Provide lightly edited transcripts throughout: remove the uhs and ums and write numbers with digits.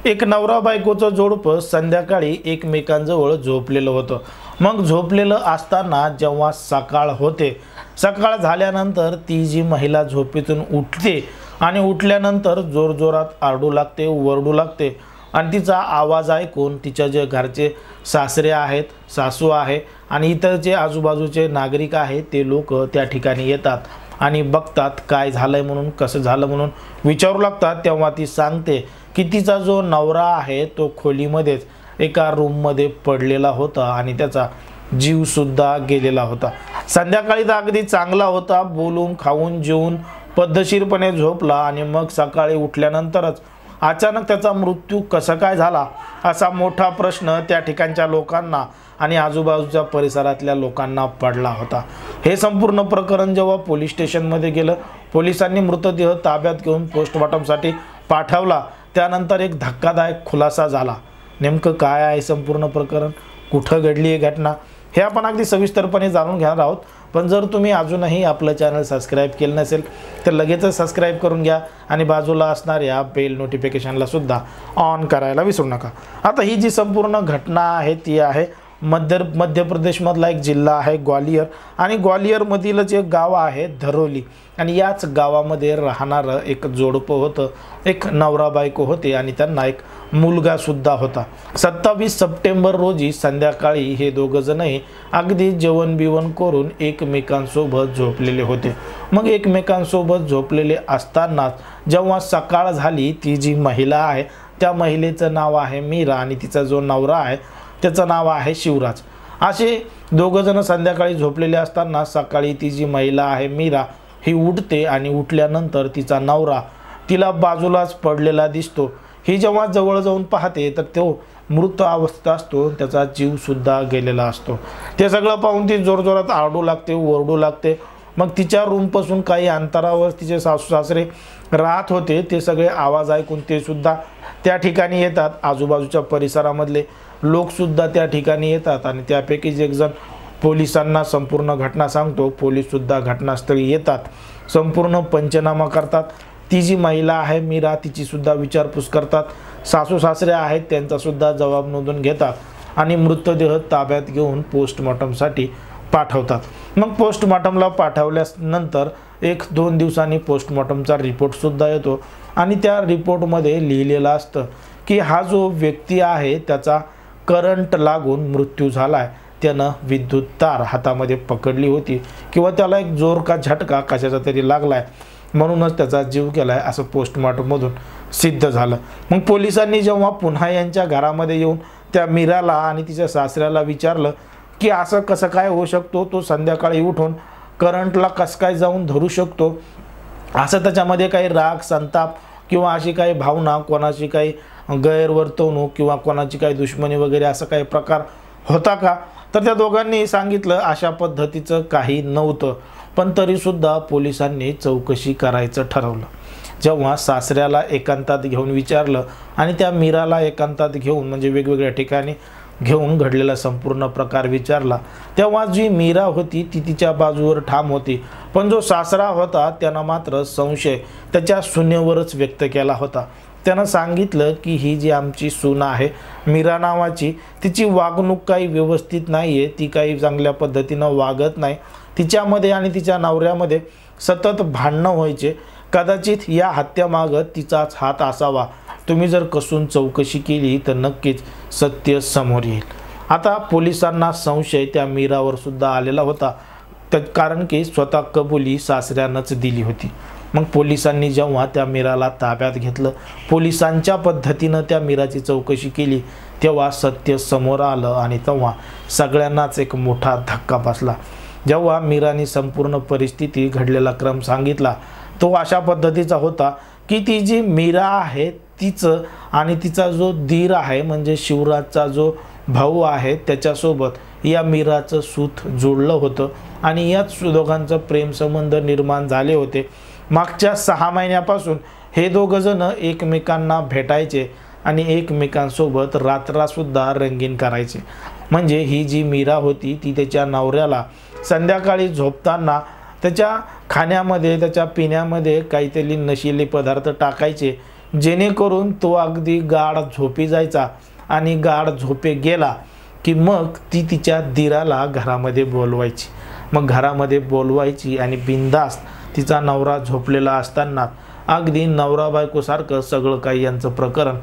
एक नवरा बायकोचं जोडपं संध्याकाळी एकमेकांजवळ झोपलेलं होतं। मग झोपलेलं असताना जेव्हा सकाळ होते, सकाळ झाल्यानंतर ती जी महिला झोपेतून उठते आणि उठल्यानंतर जोरजोरात आरडू लागते, ओरडू लागते आणि तिचा आवाज ऐकून तिच्या जे घरचे सासरे आहेत, सासू आहे आणि इतर जे आजूबाजूचे नागरिक आहेत ते लोक त्या ठिकाणी येतात आणि बघतात काय झालंय म्हणून, कसं झालं म्हणून विचारू लागतात। तेव्हा ती सांगते की तिचा जो नवरा आहे तो खोलीमध्येच एका रूममध्ये पडलेला होता आणि त्याचा जीव सुद्धा गेलेला होता। संध्याकाळी तर अगदी चांगला होता, बोलून खाऊन जेवून पद्धतशीरपणे झोपला आणि मग सकाळी उठल्यानंतरच अचानक त्याचा मृत्यू कसा काय झाला असा मोठा प्रश्न त्या ठिकाणच्या लोकांना आणि आजूबाजूच्या परिसरातल्या लोकांना पडला होता। हे संपूर्ण प्रकरण जेव्हा पोलीस स्टेशनमध्ये गेलं, पोलिसांनी मृतदेह ताब्यात घेऊन पोस्टमॉर्टमसाठी पाठवला। त्यानंतर एक धक्कादायक खुलासा झाला। नेमकं काय आहे संपूर्ण प्रकरण, कुठं घडली ही घटना, हे आपण अगदी सविस्तरपणे जाणून घेणार आहोत। पण जर तुम्ही अजूनही आपलं चॅनल सबस्क्राईब केलं नसेल तर लगेचच सबस्क्राईब करून घ्या आणि बाजूला असणाऱ्या बेल नोटिफिकेशनला सुद्धा ऑन करायला विसरू नका। आता ही जी संपूर्ण घटना आहे ती आहे मध्य प्रदेशमधला एक जिल्हा आहे ग्वालियर आणि ग्वालियरमधीलच एक गाव आहे धरोली आणि याच गावामध्ये राहणारं एक जोडपं होतं। एक नवरा बायको होते आणि त्यांना एक मुलगा सुद्धा होता। 27 सप्टेंबर रोजी संध्याकाळी हे दोघंजणही अगदी जेवण बिवण करून एकमेकांसोबत झोपलेले होते। मग एकमेकांसोबत झोपलेले असतानाच जेव्हा सकाळ झाली, ती जी महिला आहे त्या महिलेचं नाव आहे मीरा आणि तिचा जो नवरा आहे त्याचं नाव आहे शिवराज। असे दोघंजण संध्याकाळी झोपलेले असताना सकाळी ती जी महिला आहे मीरा ही उठते आणि उठल्यानंतर तिचा नवरा तिला बाजूलाच पडलेला दिसतो। ही जेव्हा जवळ जाऊन पाहते तर तो मृत अवस्थेत असतो, त्याचा जीव सुद्धा गेलेला असतो। ते सगळं पाहून ती जोरजोरात आरडू लागते, ओरडू लागते। मग तिच्या रूमपासून काही अंतरावर तिचे सासू सासरे राहत होते, ते सगळे आवाज ऐकून ते सुद्धा त्या ठिकाणी येतात। आजूबाजूच्या परिसरामधले लोक सुद्धा त्या ठिकाणी येतात आणि त्यापैकीच एक जण पोलिसांना संपूर्ण घटना सांगतो। पोलीस सुद्धा घटनास्थळी येतात, संपूर्ण पंचनामा करतात। ती जी महिला आहे मीरा तिची सुद्धा विचारपूस करतात, सासू सासरे आहेत त्यांचा सुद्धा जबाब नोंदवून घेतात आणि मृतदेह ताब्यात घेऊन पोस्टमॉर्टमसाठी पाठवतात। मग पोस्टमॉर्टमला पाठवल्यानंतर 1-2 दिवसांनी पोस्टमॉर्टमचा रिपोर्ट सुद्धा येतो आणि त्या रिपोर्टमध्ये लिहिलेलं असतं की हा जो व्यक्ती आहे त्याचा करंट लागून मृत्यू झालाय, त्यानं विद्युत तार हातामध्ये पकडली होती किंवा त्याला एक जोर का झटका कशाचा तरी लागलाय म्हणूनच त्याचा जीव गेलाय असं पोस्टमॉर्टममधून सिद्ध झालं। मग पोलिसांनी जेव्हा पुन्हा यांच्या घरामध्ये येऊन त्या मीराला आणि तिच्या सासऱ्याला विचारलं की असं कसं काय होऊ शकतो, तो संध्याकाळी उठून करंटला कसं काय जाऊन धरू शकतो, असं त्याच्यामध्ये काही राग संताप किंवा अशी काही भावना, कोणाची काही गैरवर्तवणूक किंवा कोणाची काही दुश्मनी वगैरे असं काही प्रकार होता का, तर त्या दोघांनी सांगितलं अशा पद्धतीचं काही नव्हतं। पण तरीसुद्धा पोलिसांनी चौकशी करायचं ठरवलं। जेव्हा सासऱ्याला एकांतात घेऊन विचारलं आणि त्या मीराला एकांतात घेऊन म्हणजे वेगवेगळ्या ठिकाणी घेऊन घडलेला संपूर्ण प्रकार विचारला, तेव्हा जी मीरा होती ती तिच्या बाजूवर ठाम होती, पण जो सासरा होता त्यानं मात्र संशय त्याच्या सुनेवरच व्यक्त केला होता। त्यानं सांगितलं की ही जी आमची सून आहे मीरा नावाची, तिची वागणूक काही व्यवस्थित नाही आहे, ती काही चांगल्या पद्धतीनं वागत नाही, तिच्यामध्ये आणि तिच्या नवऱ्यामध्ये सतत भांडणं व्हायचे, कदाचित या हत्येमागं तिचाच हात असावा। तुम्ही जर कसून चौकशी केली तर नक्कीच सत्य समोर येईल। आता पोलिसांना संशय त्या मीरावर सुद्धा आलेला होता, कारण की स्वतः कबुली सासऱ्यानंच दिली होती। मग पोलिसांनी जेव्हा त्या मीराला ताब्यात घेतलं, पोलिसांच्या पद्धतीनं त्या मीराची चौकशी केली, तेव्हा सत्य समोर आलं आणि तेव्हा सगळ्यांनाच एक मोठा धक्का बसला। जेव्हा मीराने संपूर्ण परिस्थिती घडलेला क्रम सांगितला तो अशा पद्धतीचा होता की ती जी मीरा आहे तिचं आणि तिचा जो दीर आहे म्हणजे शिवराजचा जो भाऊ आहे त्याच्यासोबत या मीराचं सूत जोडलं होतं आणि याच दोघांचं प्रेमसंबंध निर्माण झाले होते। मागच्या 6 महिन्यापासून हे दोघंजण एकमेकांना भेटायचे आणि एकमेकांसोबत रात्रसुद्धा रंगीन करायचे। म्हणजे ही जी मीरा होती ती त्याच्या नवऱ्याला संध्याकाळी झोपताना त्याच्या खाण्यामध्ये त्याच्या पिण्यामध्ये काहीतरी नशिले पदार्थ टाकायचे जेणेकरून तो अगदी गाढ झोपी जायचा आणि गाढ झोपे गेला की मग ती तिच्या दिराला घरामध्ये बोलवायची. मग घरामध्ये बोलवायची आणि बिनधास्त तिचा नवरा झोपलेला असताना अगदी नवरा बायकोसारखं सगळं काही यांचं प्रकरण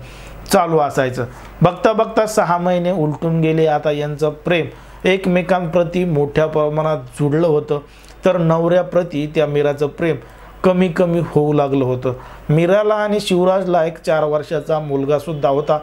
चालू असायचं. बघता बघता 6 महिने उलटून गेले. आता यांचं प्रेम एकमेकांप्रती मोठ्या प्रमाणात जुळलं होतं, तर नवऱ्याप्रती त्या मीराचं प्रेम कमी कमी होऊ लागलं होतं. मीराला आणि शिवराजला एक 4 वर्षाचा मुलगा सुद्धा होता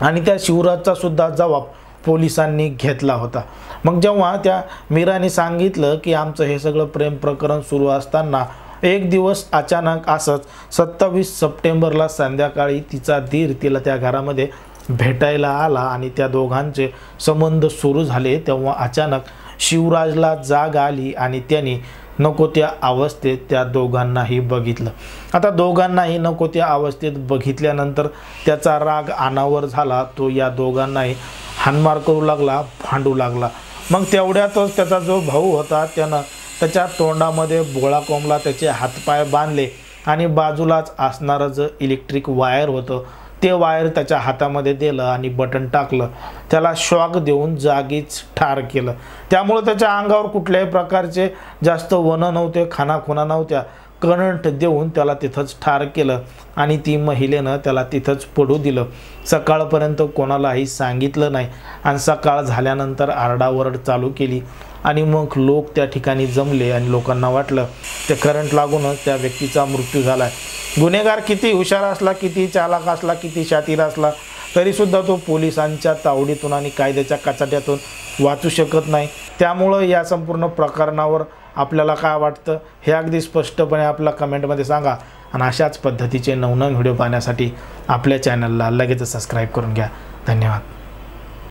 आणि त्या शिवराजचा सुद्धा जबाब पोलिसांनी घेतला होता. मग जेव्हा त्या मीराने सांगितलं की आमचं हे सगळं प्रेम प्रकरण सुरू असताना एक दिवस अचानक असंच 27 सप्टेंबरला संध्याकाळी तिचा धीर तिला त्या घरामध्ये भेटायला आला आणि त्या दोघांचे संबंध सुरू झाले, तेव्हा अचानक शिवराजला जाग आली आणि त्याने नको त्या अवस्थेत त्या दोघांनाही बघितलं. आता दोघांनाही नको त्या अवस्थेत बघितल्यानंतर त्याचा राग अनावर झाला. तो या दोघांनाही हाणमार करू लागला, भांडू लागला. मग तेवढ्यातच त्याचा जो भाऊ होता त्यानं त्याच्या तोंडामध्ये बोळा कोंबला, त्याचे हातपाय बांधले आणि बाजूलाच असणारं जे इलेक्ट्रिक वायर होतं ते वायर त्याच्या हातामध्ये दिलं आणि बटन टाकलं. त्याला शॉक देऊन जागीच ठार केलं. त्यामुळे त्याच्या अंगावर कुठल्याही प्रकारचे जास्त वनं नव्हते, खानाखुणा नव्हत्या. करंट देऊन त्याला तिथंच ठार केलं आणि ती महिलेनं त्याला तिथंच पडू दिलं. सकाळपर्यंत कोणालाही सांगितलं नाही आणि सकाळ झाल्यानंतर आरडाओरड चालू केली आणि मग लोक त्या ठिकाणी जमले आणि लोकांना वाटलं ते करंट लागूनच त्या व्यक्तीचा मृत्यू झाला आहे. गुन्हेगार किती हुशार असला, किती चालाक असला, किती शातीर असला तरीसुद्धा तो पोलिसांच्या तावडीतून आणि कायद्याच्या कचाट्यातून वाचू शकत नाही. त्यामुळं या संपूर्ण प्रकरणावर आपल्याला काय वाटतं हे अगदी स्पष्टपणे आपल्या कमेंटमध्ये सांगा आणि अशाच पद्धतीचे नवनवीन व्हिडिओ पाहण्यासाठी आपल्या चॅनलला लगेच सबस्क्राईब करून घ्या. धन्यवाद.